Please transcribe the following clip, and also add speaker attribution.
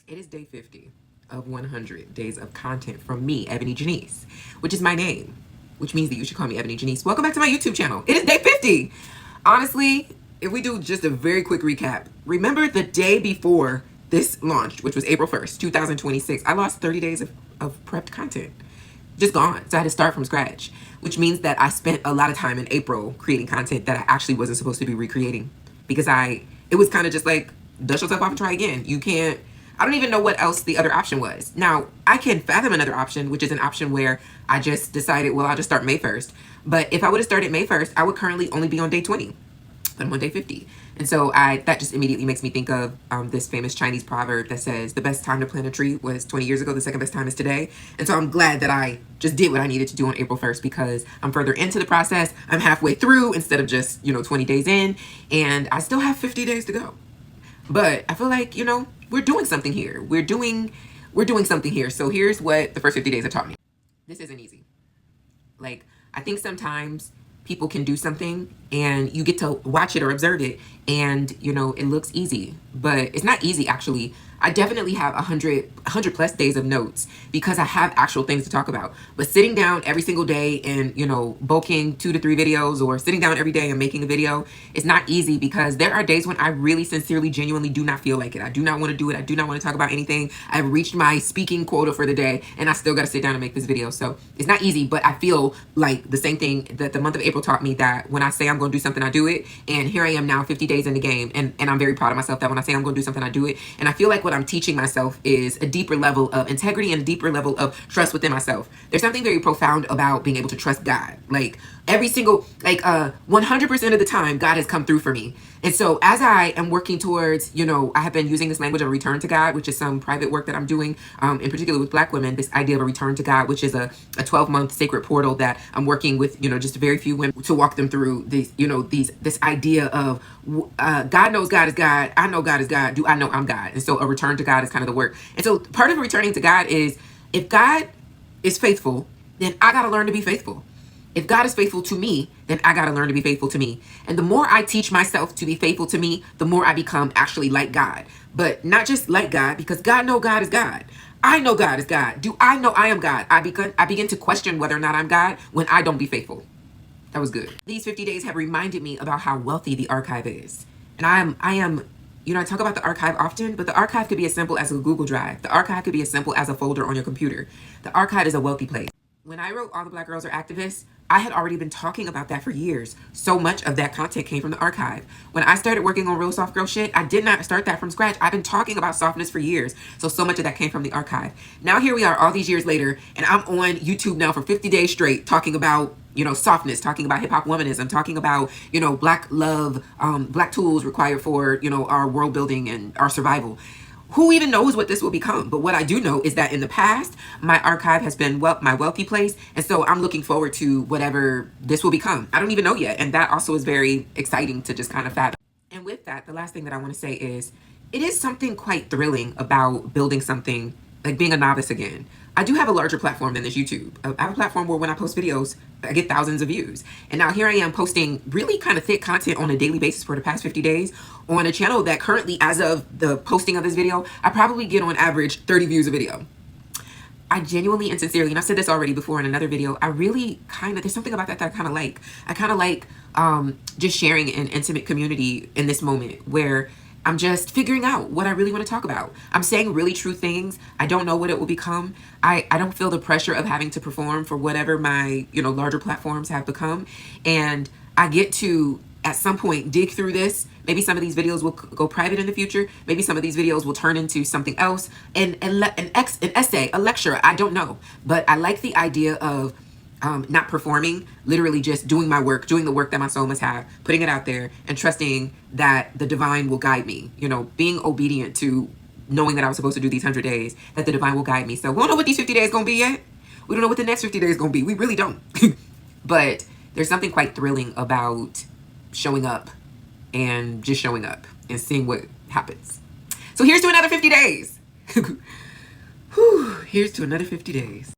Speaker 1: It is day 50 of 100 days of content from me, Ebony Janice, which is my name, which means that you should call me Ebony Janice. Welcome back to my YouTube channel. It is day 50. Honestly, if we do just a very quick recap, remember the day before this launched, which was April 1st, 2026, I lost 30 days of prepped content. Just gone. So I had to start from scratch, which means that I spent a lot of time in April creating content that I actually wasn't supposed to be recreating because it was kind of just like, dust yourself off and try again. I don't even know what else the other option was. Now, I can fathom another option, which is an option where I just decided, well, I'll just start May 1st. But if I would have started May 1st, I would currently only be on day 20. But I'm on day 50. And so that just immediately makes me think of this famous Chinese proverb that says the best time to plant a tree was 20 years ago. The second best time is today. And so I'm glad that I just did what I needed to do on April 1st because I'm further into the process. I'm halfway through instead of just, 20 days in. And I still have 50 days to go. But I feel like, we're doing something here. We're doing something here. So here's what the first 50 days have taught me. This isn't easy. Like, I think sometimes people can do something and you get to watch it or observe it and, it looks easy. But it's not easy, actually. I definitely have 100 plus days of notes because I have actual things to talk about. But sitting down every single day and, bulking 2 to 3 videos or sitting down every day and making a video is not easy because there are days when I really sincerely, genuinely do not feel like it. I do not want to do it. I do not want to talk about anything. I've reached my speaking quota for the day and I still got to sit down and make this video. So it's not easy, but I feel like the same thing that the month of April taught me, that when I say I'm going to do something, I do it. And here I am now 50 days in the game. And I'm very proud of myself that when I say I'm going to do something, I do it. And I feel like what I'm teaching myself is a deeper level of integrity and a deeper level of trust within myself. There's something very profound about being able to trust God. Like 100% of the time, God has come through for me. And so as I am working towards, I have been using this language of a return to God, which is some private work that I'm doing, in particular with Black women, this idea of a return to God, which is a 12-month sacred portal that I'm working with, just a very few women to walk them through these, this idea of God knows God is God. I know God is God. Do I know I'm God? And so a return to God is kind of the work. And so part of returning to God is, if God is faithful, then I got to learn to be faithful. If God is faithful to me, then I got to learn to be faithful to me. And the more I teach myself to be faithful to me, the more I become actually like God. But not just like God, because God know God is God. I know God is God. Do I know I am God? I begin to question whether or not I'm God when I don't be faithful. That was good. These 50 days have reminded me about how wealthy the archive is. And I am, I talk about the archive often, but the archive could be as simple as a Google Drive. The archive could be as simple as a folder on your computer. The archive is a wealthy place. When I wrote All the Black Girls Are Activists, I had already been talking about that for years. So much of that content came from the archive. When I started working on Real Soft Girl Shit, I did not start that from scratch. I've been talking about softness for years. So much of that came from the archive. Now here we are all these years later, and I'm on YouTube now for 50 days straight talking about, softness, talking about hip hop womanism, talking about, Black love, Black tools required for, our world building and our survival. Who even knows what this will become? But what I do know is that in the past, my archive has been my wealthy place. And so I'm looking forward to whatever this will become. I don't even know yet. And that also is very exciting to just kind of fathom. And with that, the last thing that I want to say is, it is something quite thrilling about building something, like being a novice again. I do have a larger platform than this YouTube. I have a platform where when I post videos, I get thousands of views. And now here I am posting really kind of thick content on a daily basis for the past 50 days on a channel that currently, as of the posting of this video, I probably get on average 30 views a video. I genuinely and sincerely, and I've said this already before in another video, I really there's something about that I kind of like. I kind of like just sharing an intimate community in this moment where I'm just figuring out what I really want to talk about. I'm saying really true things. I don't know what it will become. I don't feel the pressure of having to perform for whatever my, larger platforms have become. And I get to, at some point, dig through this. Maybe some of these videos will go private in the future. Maybe some of these videos will turn into something else. An essay, a lecture, I don't know. But I like the idea of not performing, literally just doing my work, doing the work that my soul must have, putting it out there and trusting that the divine will guide me, being obedient to knowing that I was supposed to do these 100 days, that the divine will guide me. So we don't know what these 50 days going to be yet. We don't know what the next 50 days going to be. We really don't. But there's something quite thrilling about showing up and just showing up and seeing what happens. So here's to another 50 days. Whew, here's to another 50 days.